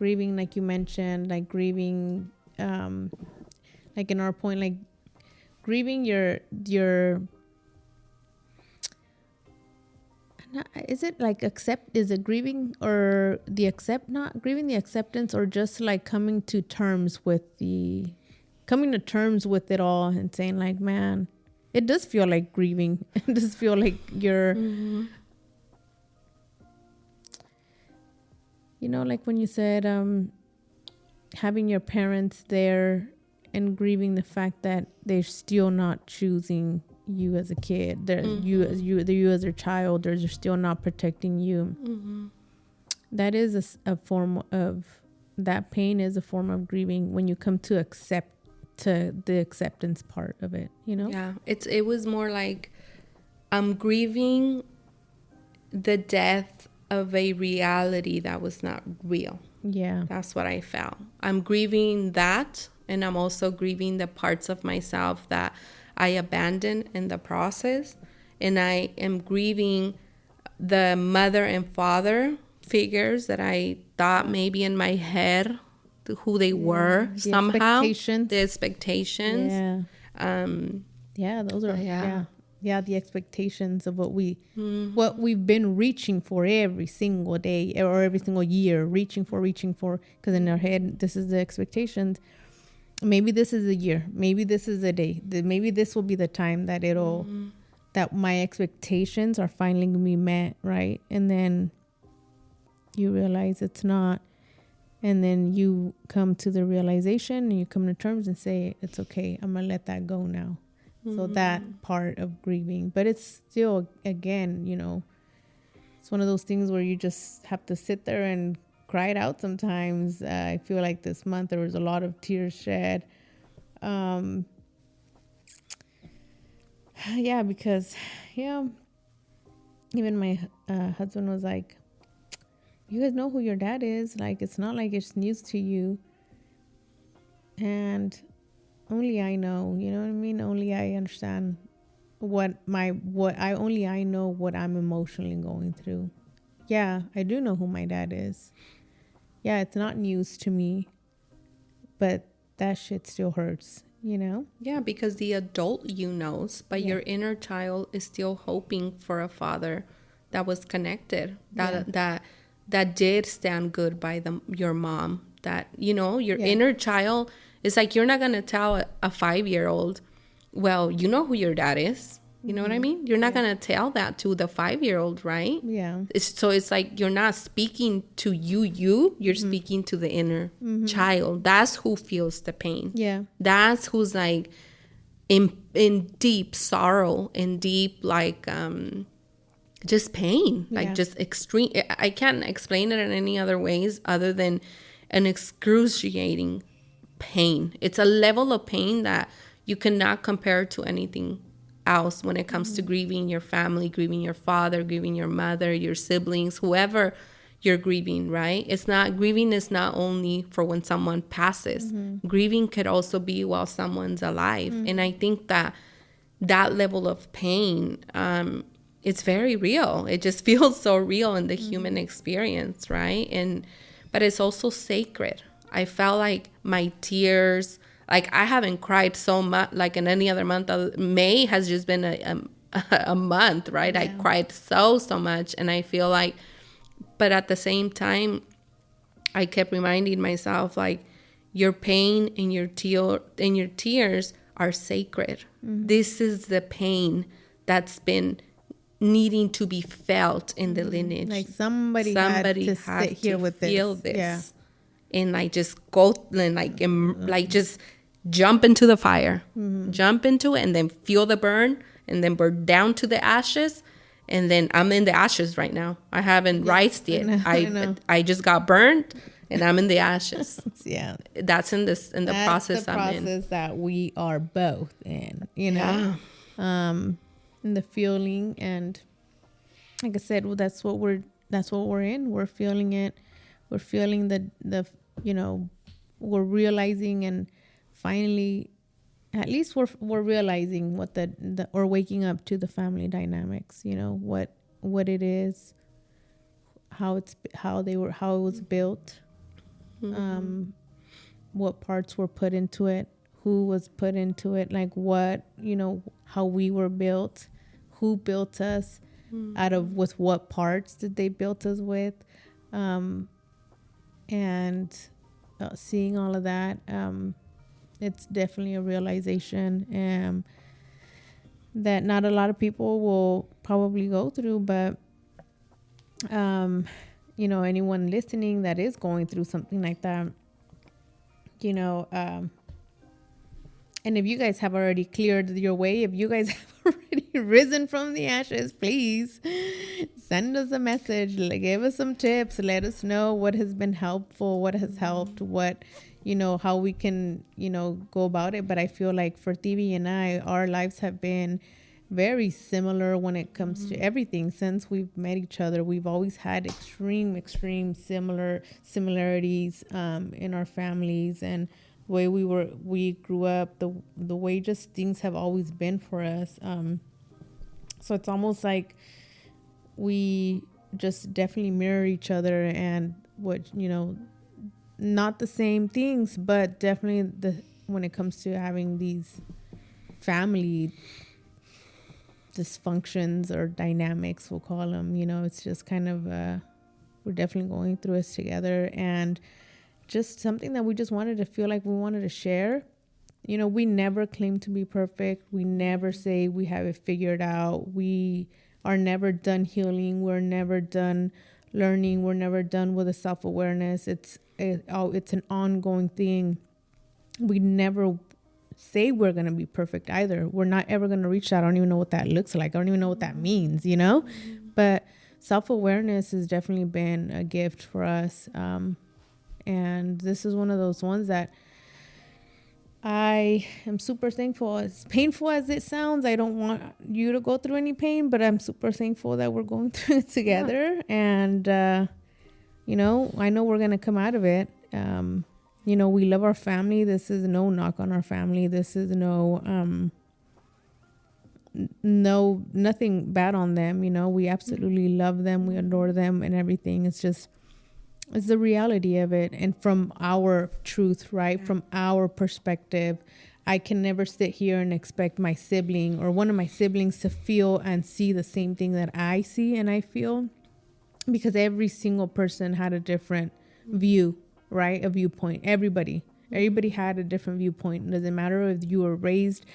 like you mentioned, like grieving like in our point, like grieving your is it like is it grieving or not grieving the acceptance, or just like coming to terms with it all and saying like, man, it does feel like grieving. It does feel like you're, like when you said, having your parents there and grieving the fact that they're still not choosing you as a kid, you as a child, they're still not protecting you. That is a form of, that pain is a form of grieving when you come to the acceptance part of it, Yeah, it was more like I'm grieving the death of a reality that was not real. Yeah, that's what I felt. I'm grieving that, and I'm also grieving the parts of myself that I abandoned in the process. And I am grieving the mother and father figures that I thought maybe in my head who they were somehow. The expectations. Those are the expectations of what we've been reaching for every single day or every single year, reaching for, because in our head this is the expectations. Maybe this is a year, maybe this is a day, maybe this will be the time that that my expectations are finally gonna be met, right? And then you realize it's not, and then you come to the realization and you come to terms and say, it's okay, I'm gonna let that go now. So that part of grieving, but it's still, again, it's one of those things where you just have to sit there and cry it out sometimes. I feel like this month there was a lot of tears shed. Because even my husband was like, you guys know who your dad is. Like, it's not like it's news to you. And only I know, you know what I mean? Only I understand I know what I'm emotionally going through. Yeah, I do know who my dad is. Yeah, it's not news to me, but that shit still hurts, Yeah, because the adult knows, but your inner child is still hoping for a father that was connected, that did stand good by your mom, that, your inner child. It's like you're not going to tell a 5-year-old, well, you know who your dad is. You know what I mean? You're not going to tell that to the 5-year-old, right? Yeah. It's like you're not speaking to you're speaking to the inner child. That's who feels the pain. Yeah. That's who's like in deep sorrow, in deep like just pain, like just extreme. I can't explain it in any other ways other than an excruciating pain. It's a level of pain that you cannot compare to anything else when it comes to grieving your family, grieving your father, grieving your mother, your siblings, whoever you're grieving, right? Grieving is not only for when someone passes. Grieving could also be while someone's alive. And I think that level of pain, it's very real. It just feels so real in the human experience, right? But it's also sacred. I felt like my tears, like I haven't cried so much like in any other month. May has just been a month, right? Yeah. I cried so much, and I feel like, but at the same time, I kept reminding myself like your pain and your tears are sacred. This is the pain that's been needing to be felt in the lineage. Like somebody had to sit here with feel this. this. Yeah. And like just go and like just jump into the fire, jump into it, and then feel the burn, and then burn down to the ashes, and then I'm in the ashes right now. I haven't rised yet. I know. I just got burned, and I'm in the ashes. Yeah, that's in the process. The I'm in. Process that we are both in. In the feeling, and like I said, well, that's what we're in. We're feeling it. We're feeling the we're realizing, and finally, at least we're realizing what or waking up to the family dynamics, what it is, how it was built, what parts were put into it, who was put into it, like what, how we were built, who built us, out of with what parts did they built us with, and seeing all of that, it's definitely a realization that not a lot of people will probably go through, but anyone listening that is going through something like that, and if you guys have already cleared your way, if you guys have already risen from the ashes, please send us a message, give us some tips, let us know what has been helpful, what has helped, what, how we can, go about it. But I feel like for TV and I, our lives have been very similar when it comes to everything. Since we've met each other, we've always had extreme similarities in our families, and the way we grew up, the way just things have always been for us. So it's almost like we just definitely mirror each other, and what, not the same things, but definitely when it comes to having these family dysfunctions or dynamics, we'll call them, it's just kind of we're definitely going through it together, and just something that we just wanted to feel like we wanted to share. We never claim to be perfect. We never say we have it figured out. We are never done healing. We're never done learning. We're never done with the self-awareness. It's an ongoing thing. We never say we're going to be perfect either. We're not ever going to reach that. I don't even know what that looks like. I don't even know what that means, but self-awareness has definitely been a gift for us. And this is one of those ones that I am super thankful. As painful as it sounds, I don't want you to go through any pain, but I'm super thankful that we're going through it together. Yeah. And, I know we're going to come out of it. We love our family. This is no knock on our family. This is nothing bad on them. We absolutely love them. We adore them and everything. It's the reality of it. And from our truth, right? Yeah. From our perspective, I can never sit here and expect my sibling or one of my siblings to feel and see the same thing that I see and I feel, because every single person had a different view, right? A viewpoint. Everybody had a different viewpoint. It doesn't matter if you were raised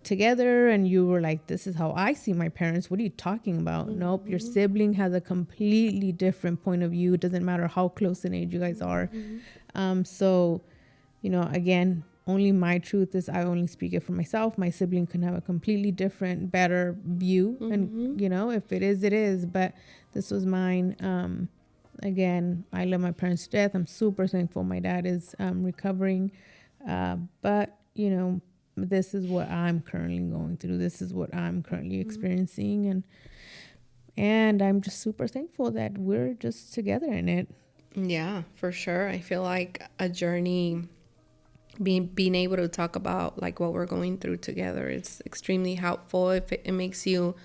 together and you were like, this is how I see my parents. What are you talking about? Nope. Your sibling has a completely different point of view. It doesn't matter how close in age you guys are. So, again, only my truth is I only speak it for myself. My sibling can have a completely different, better view. And, if it is, it is. But this was mine. Again, I love my parents to death. I'm super thankful my dad is recovering. But, this is what I'm currently going through. This is what I'm currently experiencing. And I'm just super thankful that we're just together in it. Yeah, for sure. I feel like a journey, being able to talk about like what we're going through together, it's extremely helpful. If it makes you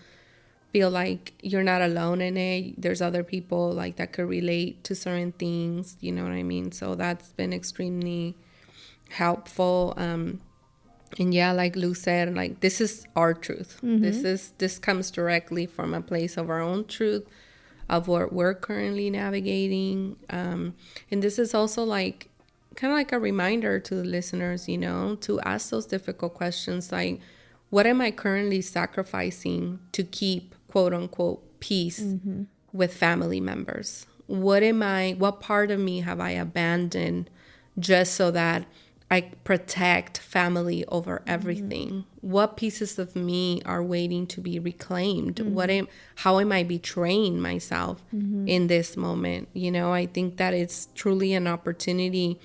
feel like you're not alone in it. There's other people like that could relate to certain things. You know what I mean? So that's been extremely helpful. And yeah, like Lou said, like this is our truth. This comes directly from a place of our own truth, of what we're currently navigating. And this is also like kind of like a reminder to the listeners, to ask those difficult questions like, what am I currently sacrificing to keep, quote unquote, peace with family members? What part of me have I abandoned just so that I protect family over everything? What pieces of me are waiting to be reclaimed? How am I betraying myself in this moment? I think that it's truly an opportunity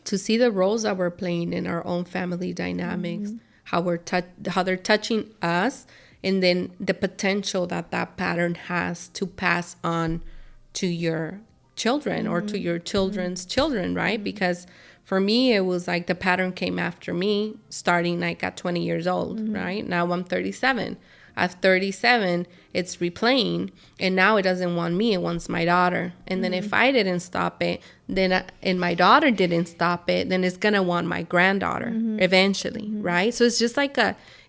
to see the roles that we're playing in our own family dynamics, how they're touching us, and then the potential that pattern has to pass on to your children or to your children's children, right? Because for me, it was like the pattern came after me starting like at 20 years old, right? Now I'm 37. At 37, it's replaying, and now it doesn't want me, it wants my daughter. And then if I didn't stop it, then and my daughter didn't stop it, then it's gonna want my granddaughter eventually, right? So it's just like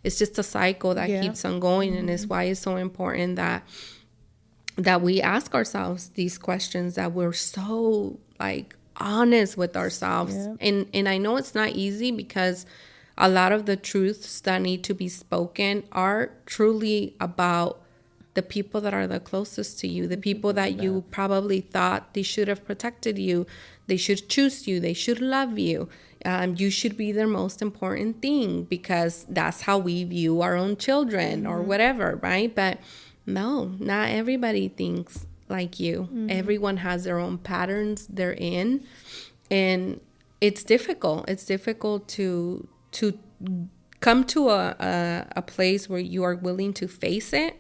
it's just a cycle that keeps on going, and it's why it's so important that we ask ourselves these questions, that we're so like honest with ourselves. And I know it's not easy, because a lot of the truths that need to be spoken are truly about the people that are the closest to you, the people that you probably thought they should have protected you, they should choose you, they should love you. You should be their most important thing, because that's how we view our own children or whatever, right? But no, not everybody thinks like you. Everyone has their own patterns they're in, and it's difficult. It's difficult to come to a place where you are willing to face it,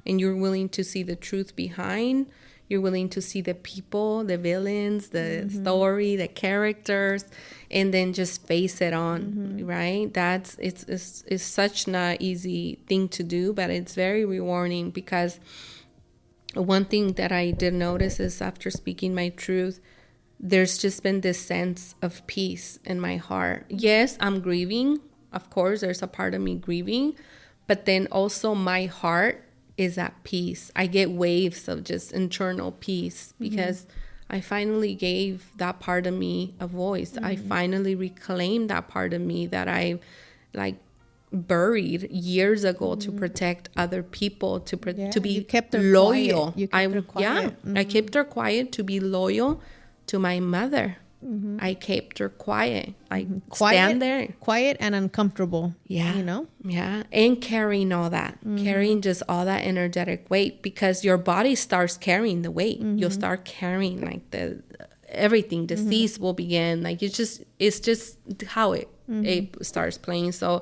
and you're willing to see the truth behind. You're willing to see the people, the villains, the story, the characters, and then just face it on, right? It's such not easy thing to do, but it's very rewarding, because one thing that I did notice is, after speaking my truth, there's just been this sense of peace in my heart. Yes, I'm grieving. Of course, there's a part of me grieving, but then also my heart is at peace. I get waves of just internal peace, because I finally gave that part of me a voice. I finally reclaimed that part of me that I like buried years ago to protect other people, to be loyal. You kept her quiet. I kept her quiet to be loyal to my mother. I kept her quiet. I stand there. Quiet and uncomfortable. Yeah. You know? Yeah. And carrying all that. Carrying just all that energetic weight, because your body starts carrying the weight. You'll start carrying like everything. Disease will begin. Like it's just how it starts playing. So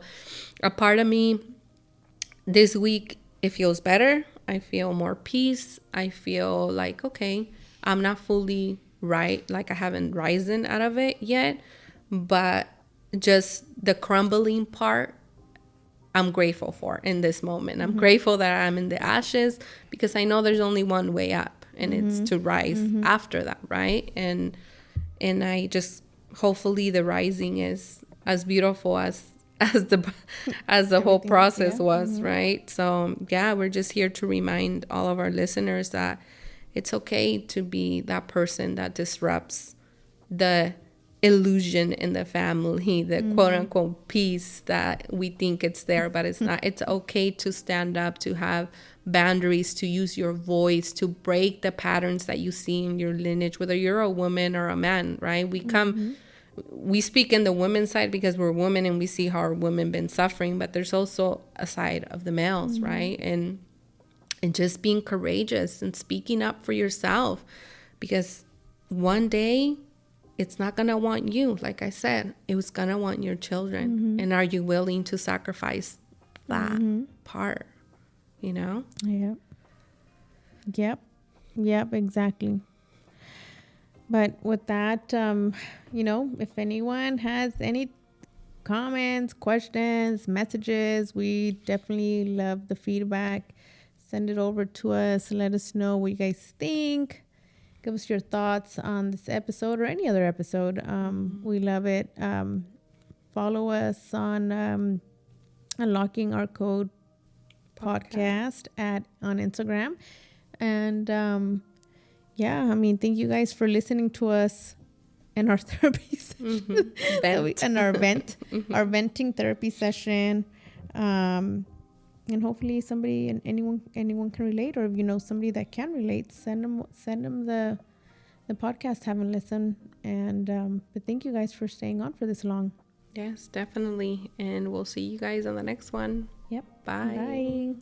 a part of me this week, it feels better. I feel more peace. I feel like, okay, I'm not fully right, like I haven't risen out of it yet, but just the crumbling part, I'm grateful for in this moment. I'm grateful that I'm in the ashes, because I know there's only one way up, and it's to rise after that, right? And I just, hopefully the rising is as beautiful as the whole process was, right? So yeah, we're just here to remind all of our listeners that it's okay to be that person that disrupts the illusion in the family, the quote unquote peace that we think it's there, but it's not. It's okay to stand up, to have boundaries, to use your voice, to break the patterns that you see in your lineage, whether you're a woman or a man, right? We speak in the women's side because we're women and we see how our women been suffering, but there's also a side of the males, right? And just being courageous and speaking up for yourself, because one day it's not going to want you. Like I said, it was going to want your children. And are you willing to sacrifice that part, you know? Yep, exactly. But with that, if anyone has any comments, questions, messages, we definitely love the feedback. Send it over to us. Let us know what you guys think. Give us your thoughts on this episode or any other episode. We love it. Follow us on Unlocking Our Code podcast on Instagram. And thank you guys for listening to us in our therapy session. And our our venting therapy session. And hopefully somebody and anyone can relate, or if you know somebody that can relate, send them the podcast, have them listen. And but thank you guys for staying on for this long. Yes, definitely. And we'll see you guys on the next one. Yep. Bye. Bye.